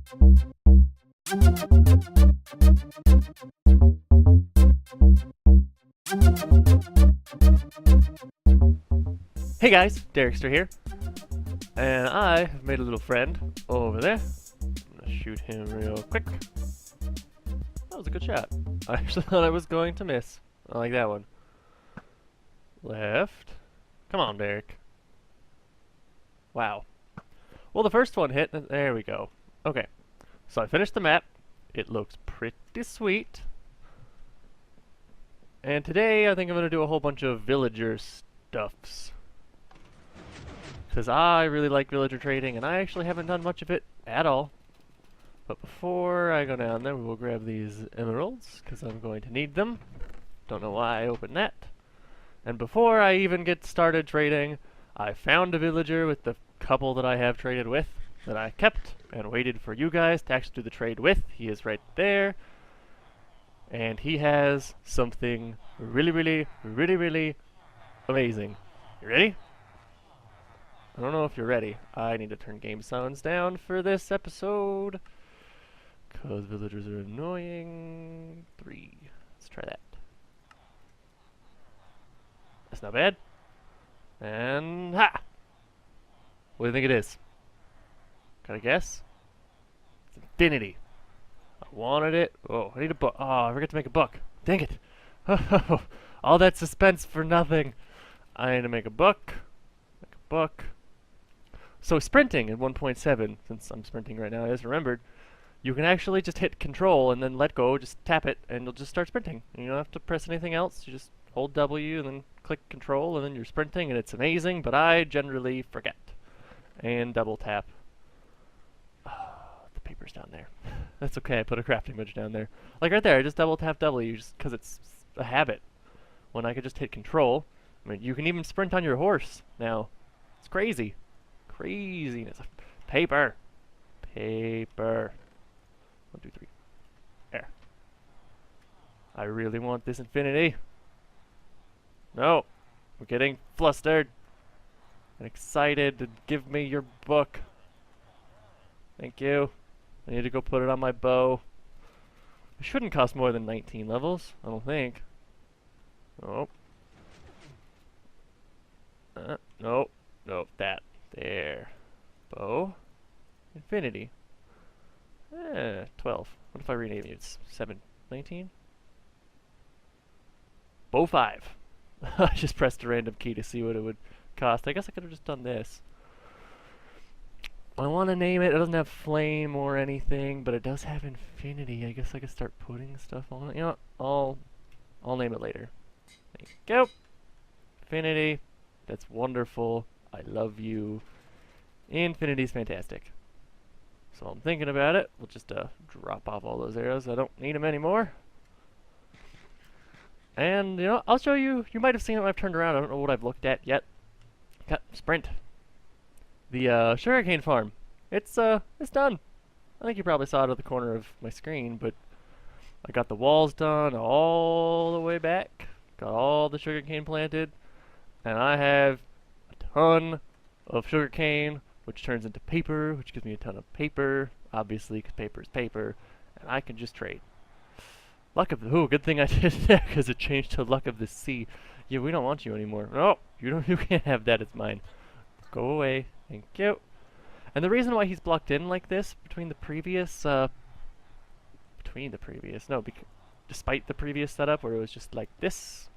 Hey guys, Derrickster here, and I have made a little friend over there. I'm gonna shoot him real quick. That was a good shot. I actually thought I was going to miss. I like that one. Left. Come on, Derek. Wow. Well, the first one hit. There we go. Okay. So I finished the map. It looks pretty sweet. And today I think I'm gonna do a whole bunch of villager stuffs. Because I really like villager trading, and I actually haven't done much of it at all. But before I go down there, we will grab these emeralds, because I'm going to need them. Don't know why I opened that. And before I even get started trading, I found a villager with the couple that I have traded with, that I kept, and waited for you guys to actually do the trade with. He is right there. And he has something really amazing. You ready? I don't know if you're ready. I need to turn game sounds down for this episode, because villagers are annoying. 3. Let's try that. That's not bad. And ha! What do you think it is? Got a guess? It's infinity. I wanted it. Oh, I need a book. Oh, I forgot to make a book. Dang it. All that suspense for nothing. I need to make a book. Make a book. So sprinting in 1.7, since I'm sprinting right now, I just remembered, you can actually just hit control and then let go, just tap it, and you'll just start sprinting. And you don't have to press anything else, you just hold W and then click control and then you're sprinting, and it's amazing, but I generally forget. And double tap. Oh, the paper's down there. That's okay, I put a crafting bench down there. Like right there, I just double tap W just because it's a habit. When I could just hit control, I mean, you can even sprint on your horse now. It's crazy. Craziness. Paper. Paper. 1, 2, 3. There. I really want this infinity. No. I'm getting flustered and excited to give me your book. Thank you. I need to go put it on my bow. It shouldn't cost more than 19 levels, I don't think. Nope. Nope. Nope. That. There. Bow. Infinity. 12. What if I rename it? It's 7. 19? Bow 5. I just pressed a random key to see what it would cost. I guess I could have just done this. I want to name it. It doesn't have flame or anything, but it does have infinity. I guess I could start putting stuff on it. You know what? I'll name it later. There you go. Infinity. That's wonderful. I love you. Infinity's fantastic. So I'm thinking about it. We'll just drop off all those arrows. I don't need them anymore. And, you know, I'll show you. You might have seen it when I've turned around. I don't know what I've looked at yet. Got sprint. The sugarcane farm. It's done. I think you probably saw it at the corner of my screen, but I got the walls done all the way back. Got all the sugarcane planted. And I have a ton of sugarcane, which turns into paper, which gives me a ton of paper, obviously, because paper is paper, and I can just trade. Luck of the... Ooh, good thing I did that, because it changed to luck of the sea. Yeah, we don't want you anymore. No, you can't have that, it's mine. Go away. Thank you. And the reason why he's blocked in like this, despite the previous setup, where it was just like this,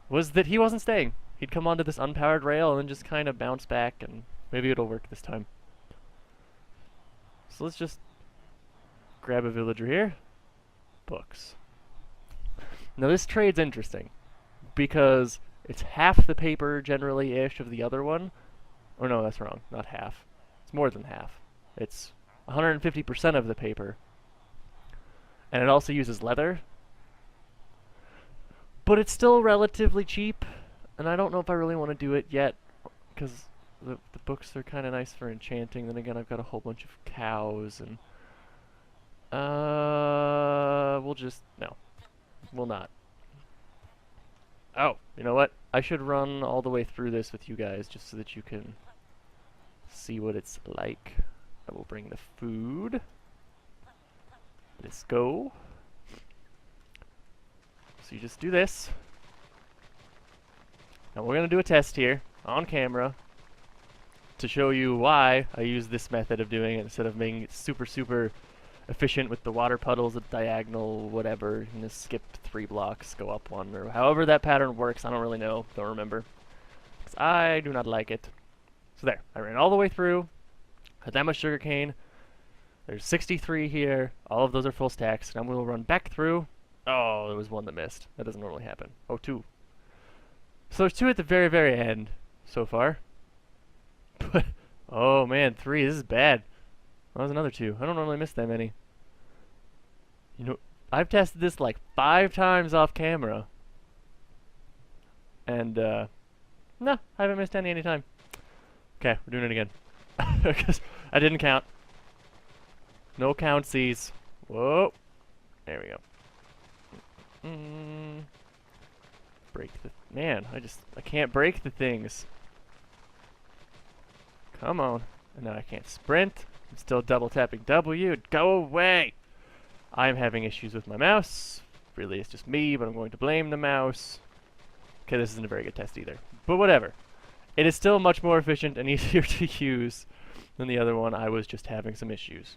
was that he wasn't staying. He'd come onto this unpowered rail and then just kind of bounce back, and maybe it'll work this time. So let's just grab a villager here. Books. Now this trade's interesting, because it's half the paper, generally-ish, of the other one. Or no, that's wrong. Not half. It's more than half. It's 150% of the paper. And it also uses leather. But it's still relatively cheap, and I don't know if I really want to do it yet, because the books are kind of nice for enchanting. Then again, I've got a whole bunch of cows, and we'll not. Oh, you know what? I should run all the way through this with you guys, just so that you can see what it's like. I will bring the food. Let's go. So you just do this. Now we're going to do a test here on camera to show you why I use this method of doing it instead of making it super, super efficient with the water puddles at diagonal, whatever. You can just skip 3 blocks, go up 1, or however that pattern works. I don't really know. Don't remember. Because I do not like it. So there. I ran all the way through. Had that much sugarcane. There's 63 here. All of those are full stacks. Now we'll run back through. Oh, there was 1 that missed. That doesn't normally happen. Oh, 2. So there's 2 at the very, very end so far. But, oh man, 3. This is bad. Oh, there's another 2. I don't normally miss that many. You know, I've tested this like 5 times off camera. And, no, I haven't missed any time. Okay, we're doing it again. Because I didn't count. No countsies. Whoa. There we go. Break the... Man, I can't break the things. Come on. And now I can't sprint. I'm still double tapping W. Go away! I'm having issues with my mouse. Really, it's just me, but I'm going to blame the mouse. Okay, this isn't a very good test either. But whatever. It is still much more efficient and easier to use than the other one. I was just having some issues.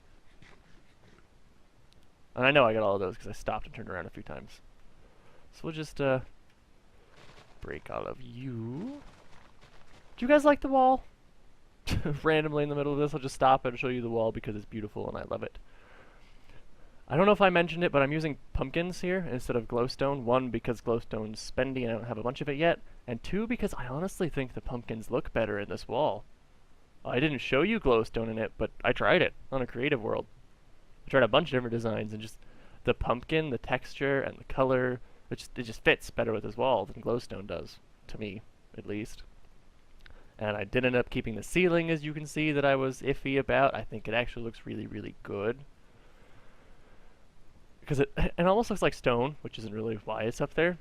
And I know I got all of those because I stopped and turned around a few times. So we'll just break all of you. Do you guys like the wall? Randomly in the middle of this, I'll just stop and show you the wall because it's beautiful and I love it. I don't know if I mentioned it, but I'm using pumpkins here instead of glowstone. 1, because glowstone's spendy and I don't have a bunch of it yet. And 2, because I honestly think the pumpkins look better in this wall. I didn't show you glowstone in it, but I tried it on a creative world. I tried a bunch of different designs, and just the pumpkin, the texture, and the color, it just fits better with this wall than glowstone does, to me, at least. And I did end up keeping the ceiling, as you can see, that I was iffy about. I think it actually looks really, really good. Because it almost looks like stone, which isn't really why it's up there.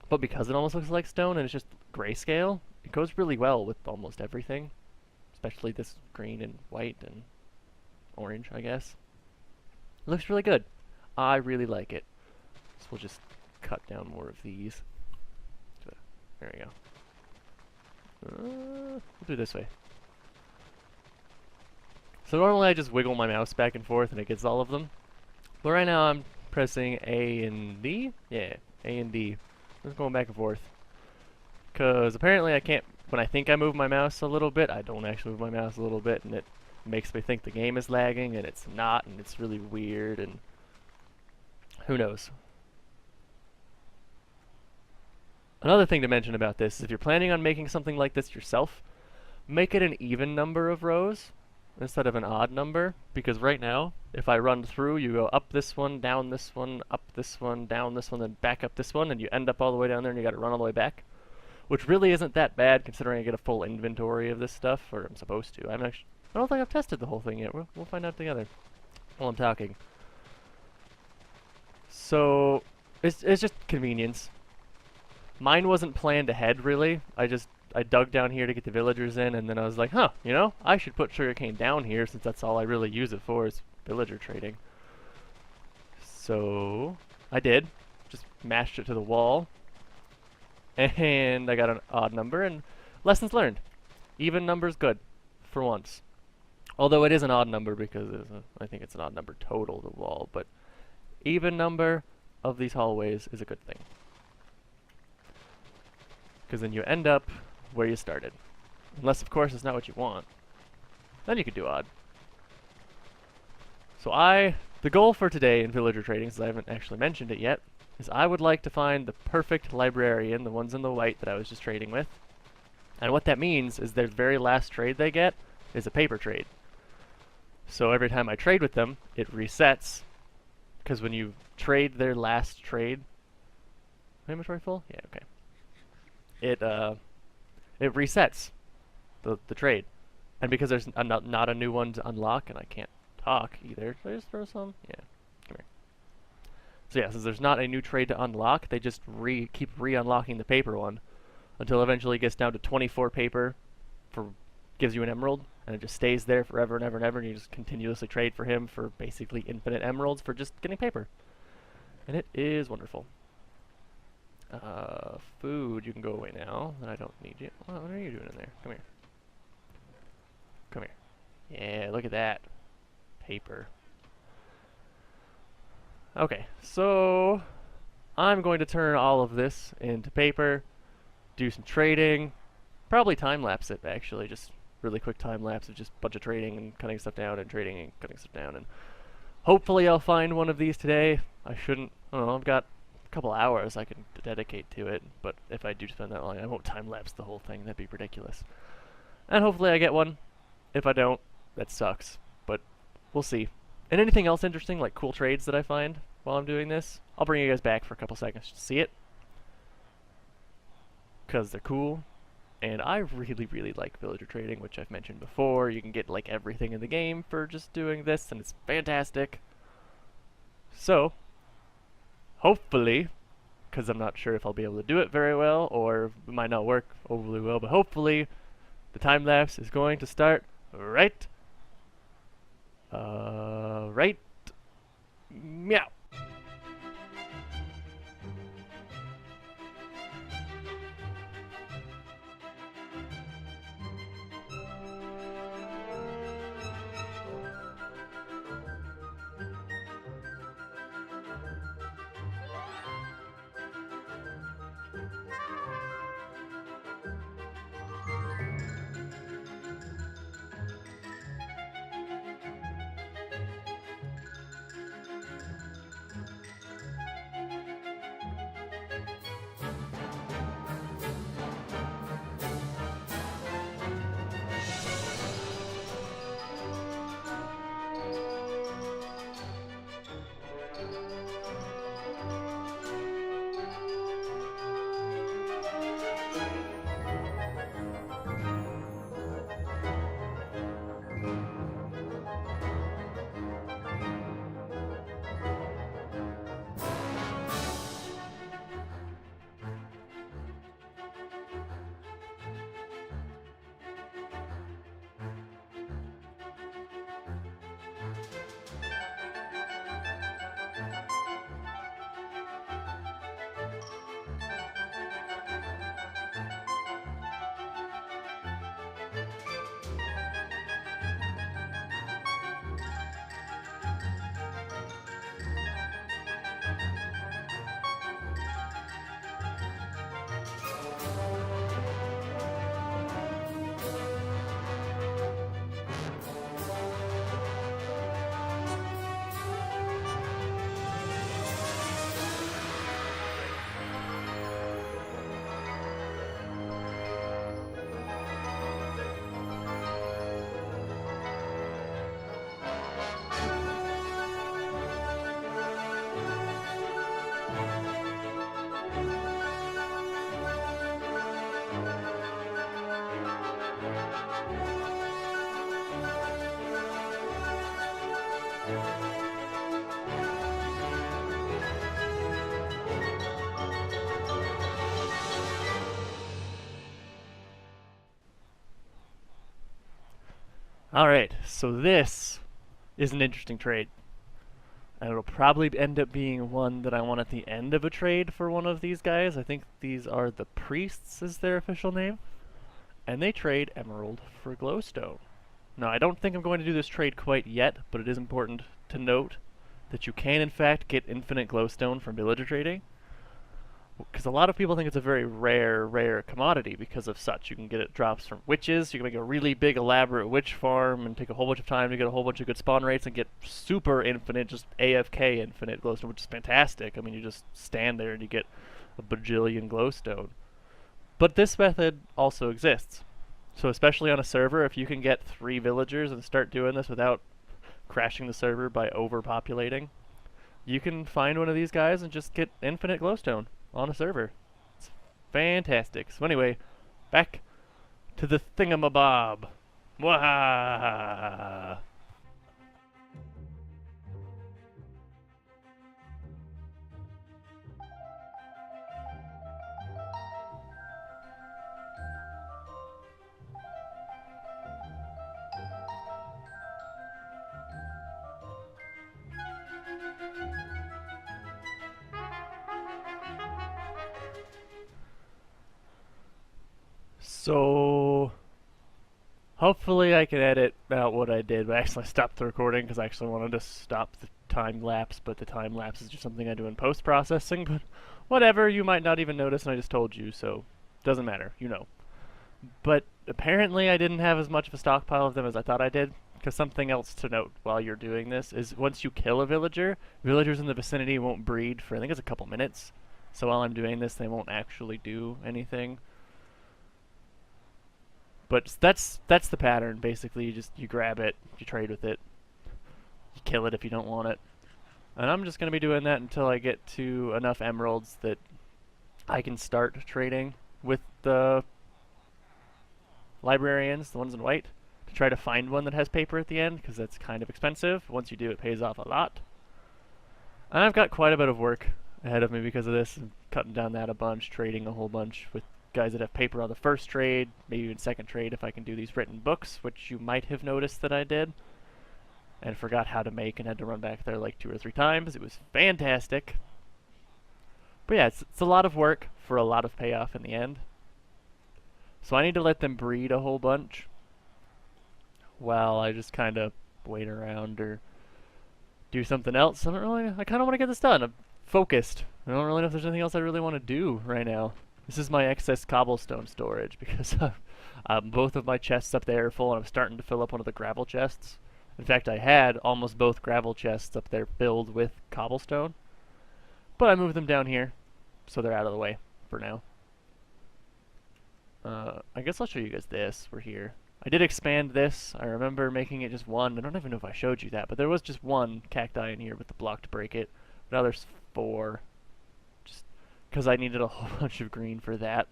But because it almost looks like stone and it's just grayscale, it goes really well with almost everything. Especially this green and white and orange, I guess. It looks really good. I really like it. So we'll just cut down more of these. There we go. We'll do it this way. So normally I just wiggle my mouse back and forth and it gets all of them. But right now I'm pressing A and D. Yeah, A and D. Just going back and forth. Because apparently I can't, when I think I move my mouse a little bit, I don't actually move my mouse a little bit, and it makes me think the game is lagging, and it's not, and it's really weird, and who knows. Another thing to mention about this is if you're planning on making something like this yourself, make it an even number of rows instead of an odd number, because right now, if I run through, you go up this one, down this one, up this one, down this one, then back up this one, and you end up all the way down there and you gotta run all the way back. Which really isn't that bad considering I get a full inventory of this stuff, or I'm supposed to. I don't think I've tested the whole thing yet. We'll find out together while I'm talking. So, it's just convenience. Mine wasn't planned ahead, really. I dug down here to get the villagers in, and then I was like, huh, you know, I should put sugarcane down here since that's all I really use it for is villager trading. So, I did. Just mashed it to the wall. And I got an odd number, and lessons learned. Even number's good, for once. Although it is an odd number because I think it's an odd number total, the wall, but even number of these hallways is a good thing. Because then you end up where you started. Unless, of course, it's not what you want. Then you could do odd. So the goal for today in villager trading, since I haven't actually mentioned it yet, is I would like to find the perfect librarian, the ones in the white that I was just trading with. And what that means is their very last trade they get is a paper trade. So every time I trade with them, it resets. Because when you trade their last trade... Inventory full? Yeah, okay. It resets the trade. And because there's not a new one to unlock, and I can't talk either, should I just throw some? Yeah, come here. So yeah, since there's not a new trade to unlock, they just keep re-unlocking the paper one until eventually it gets down to 24 paper gives you an emerald, and it just stays there forever and ever and ever, and you just continuously trade for him for basically infinite emeralds for just getting paper. And it is wonderful. Food, you can go away now, then I don't need you. What are you doing in there? Come here. Come here. Yeah, look at that. Paper. Okay, so I'm going to turn all of this into paper, do some trading, probably time-lapse it, actually, just really quick time-lapse of just a bunch of trading and cutting stuff down and trading and cutting stuff down, and hopefully I'll find one of these today. I don't know, I've got a couple hours I can dedicate to it, but if I do spend that long, I won't time-lapse the whole thing, that'd be ridiculous. And hopefully I get one. If I don't, that sucks, but we'll see. And anything else interesting, like cool trades that I find while I'm doing this, I'll bring you guys back for a couple seconds to see it. Because they're cool. And I really, really like villager trading, which I've mentioned before. You can get like everything in the game for just doing this, and it's fantastic. So, hopefully, because I'm not sure if I'll be able to do it very well, or it might not work overly well, but hopefully the time lapse is going to start right meow. Alright, so this is an interesting trade. And it'll probably end up being one that I want at the end of a trade for one of these guys. I think these are the Priests is their official name. And they trade emerald for glowstone. Now, I don't think I'm going to do this trade quite yet, but it is important to note that you can in fact get infinite glowstone from villager trading. Because a lot of people think it's a very rare commodity because of such. You can get it drops from witches, you can make a really big elaborate witch farm and take a whole bunch of time to get a whole bunch of good spawn rates and get super infinite, just AFK infinite glowstone, which is fantastic. I mean, you just stand there and you get a bajillion glowstone. But this method also exists. So especially on a server, if you can get 3 villagers and start doing this without crashing the server by overpopulating, you can find one of these guys and just get infinite glowstone on a server. It's fantastic. So anyway, back to the thingamabob. Wahahaha. So hopefully I can edit out what I did, but actually I stopped the recording because I actually wanted to stop the time lapse, but the time lapse is just something I do in post-processing, but whatever, you might not even notice and I just told you, so doesn't matter, you know. But apparently I didn't have as much of a stockpile of them as I thought I did, because something else to note while you're doing this is once you kill a villager, villagers in the vicinity won't breed for I think it's a couple minutes. So while I'm doing this, they won't actually do anything. But that's the pattern, basically. You grab it, you trade with it, you kill it if you don't want it. And I'm just going to be doing that until I get to enough emeralds that I can start trading with the librarians, the ones in white, to try to find one that has paper at the end, because that's kind of expensive. Once you do, it pays off a lot. And I've got quite a bit of work ahead of me because of this. I'm cutting down that a bunch, trading a whole bunch with guys that have paper on the first trade, maybe even second trade if I can do these written books, which you might have noticed that I did. And forgot how to make and had to run back there like 2 or 3 times. It was fantastic. But yeah, it's a lot of work for a lot of payoff in the end. So I need to let them breed a whole bunch while I just kind of wait around or do something else. I kind of want to get this done. I'm focused. I don't really know if there's anything else I really want to do right now. This is my excess cobblestone storage because both of my chests up there are full and I'm starting to fill up one of the gravel chests. In fact, I had almost both gravel chests up there filled with cobblestone. But I moved them down here, so they're out of the way for now. I guess I'll show you guys this. We're here. I did expand this. I remember making it just one. I don't even know if I showed you that, but there was just one cacti in here with the block to break it. But now there's 4. Just because I needed a whole bunch of green for that.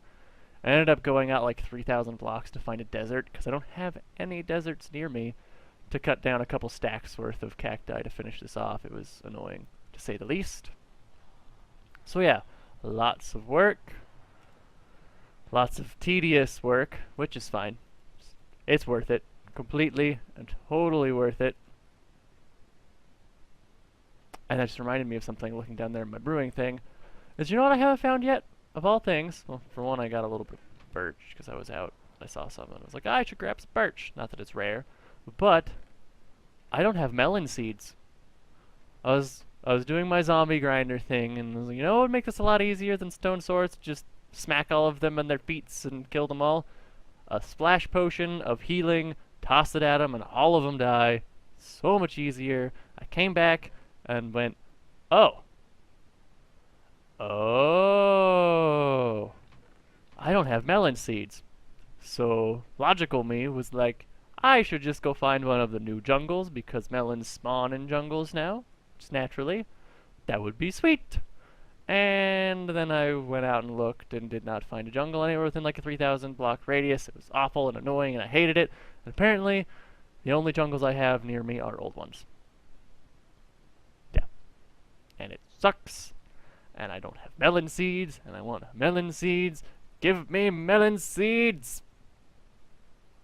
I ended up going out like 3,000 blocks to find a desert, because I don't have any deserts near me to cut down a couple stacks worth of cacti to finish this off. It was annoying, to say the least. So yeah, lots of work. Lots of tedious work, which is fine. It's worth it. Completely and totally worth it. And that just reminded me of something looking down there in my brewing thing. Is you know what I haven't found yet? Of all things, well, for one, I got a little bit of birch because I was out. I saw something. I was like, I should grab some birch. Not that it's rare. But I don't have melon seeds. I was doing my zombie grinder thing, and I was like, you know what would make this a lot easier than stone swords? Just smack all of them in their feet and kill them all. A splash potion of healing, toss it at them, and all of them die. So much easier. I came back and went, oh. Oh. I don't have melon seeds. So logical me was like, I should just go find one of the new jungles because melons spawn in jungles now, just naturally. That would be sweet. And then I went out and looked and did not find a jungle anywhere within like a 3,000 block radius. It was awful and annoying and I hated it. And apparently, the only jungles I have near me are old ones. Yeah. And it sucks. And I don't have melon seeds, and I want melon seeds. Give me melon seeds!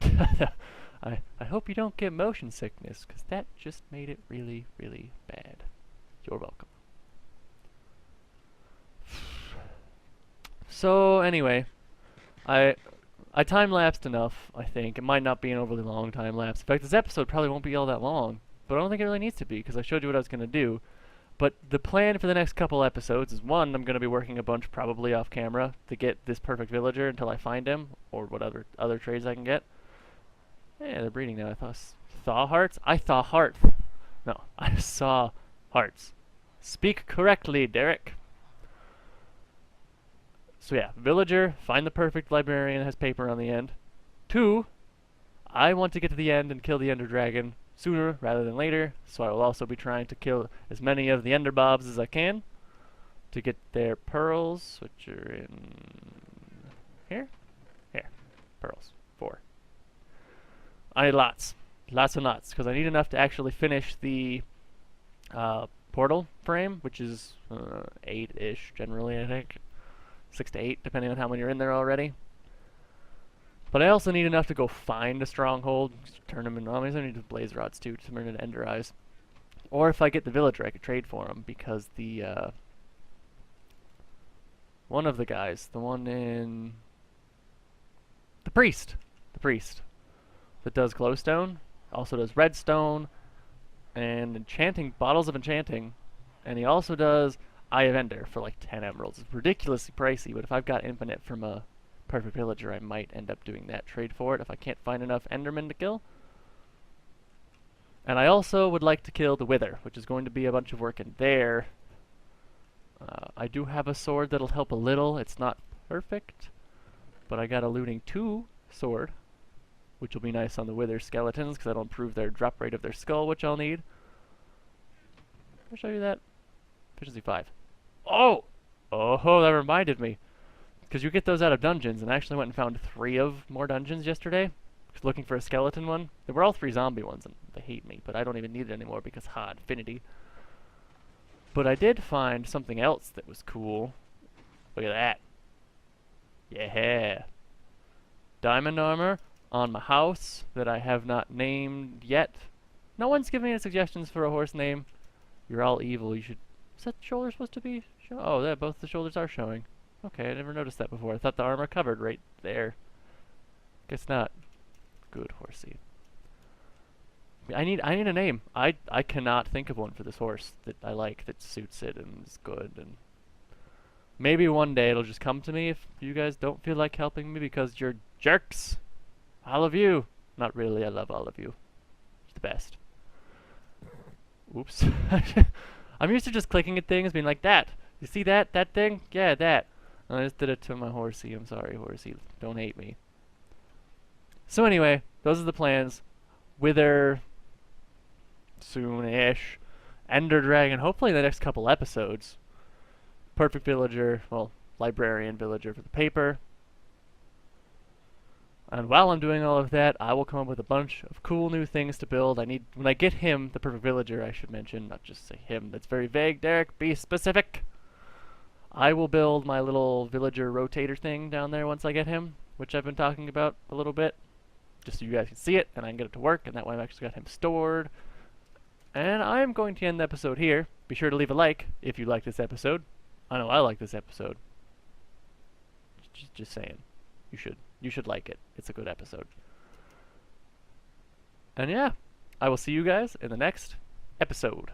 I hope you don't get motion sickness, because that just made it really, really bad. You're welcome. So, anyway, I time-lapsed enough, I think. It might not be an overly long time-lapse. In fact, this episode probably won't be all that long, but I don't think it really needs to be, because I showed you what I was going to do. But the plan for the next couple episodes is, one, I'm going to be working a bunch probably off camera to get this perfect villager until I find him, or what other trades I can get. Yeah, they're breeding now. I thought thaw hearts? I thaw hearts. No, I saw hearts. Speak correctly, Derek. So yeah, villager, find the perfect librarian that has paper on the end. 2, I want to get to the end and kill the ender dragon sooner rather than later, so I will also be trying to kill as many of the ender bobs as I can to get their pearls, which are in here? Here. Pearls. 4. I need lots. Lots and lots, because I need enough to actually finish the portal frame, which is 8-ish generally, I think. 6 to 8, depending on how many are in there already. But I also need enough to go find a stronghold, turn them into enemies. I need the blaze rods too to turn into ender eyes. Or if I get the villager, I could trade for him, because the one of the guys, the one in The priest. The priest. That does glowstone. Also does redstone. And enchanting, bottles of enchanting. And he also does Eye of Ender for like 10 emeralds. It's ridiculously pricey, but if I've got infinite from a perfect villager, I might end up doing that trade for it if I can't find enough endermen to kill. And I also would like to kill the Wither, which is going to be a bunch of work in there. I do have a sword that'll help a little. It's not perfect, but I got a looting 2 sword, which will be nice on the Wither skeletons, because that'll improve their drop rate of their skull, which I'll need. I'll show you that. Efficiency 5. Oh! Oh, that reminded me. Because you get those out of dungeons, and I actually went and found 3 of more dungeons yesterday. Looking for a skeleton one. They were all 3 zombie ones, and they hate me, but I don't even need it anymore because infinity. But I did find something else that was cool. Look at that. Yeah. Diamond armor on my house that I have not named yet. No one's giving me any suggestions for a horse name. You're all evil. You should... Is that shoulder supposed to be... Oh, yeah, both the shoulders are showing. Okay, I never noticed that before. I thought the armor covered right there. Guess not. Good horsey. I need a name. I cannot think of one for this horse that I like, that suits it and is good. And maybe one day it'll just come to me if you guys don't feel like helping me because you're jerks. All of you. Not really. I love all of you. It's the best. Oops. I'm used to just clicking at things, being like, that. You see that? That thing? Yeah, that. And I just did it to my horsey. I'm sorry, horsey. Don't hate me. So anyway, those are the plans. Wither soon-ish. Ender Dragon, hopefully in the next couple episodes. Perfect Villager, well, Librarian Villager for the paper. And while I'm doing all of that, I will come up with a bunch of cool new things to build. When I get him, the Perfect Villager, I should mention, not just say him, that's very vague, Derek, be specific. I will build my little villager rotator thing down there once I get him, which I've been talking about a little bit. Just so you guys can see it, and I can get it to work, and that way I've actually got him stored. And I'm going to end the episode here. Be sure to leave a like if you like this episode. I know I like this episode. Just saying. You should like it. It's a good episode. And yeah, I will see you guys in the next episode.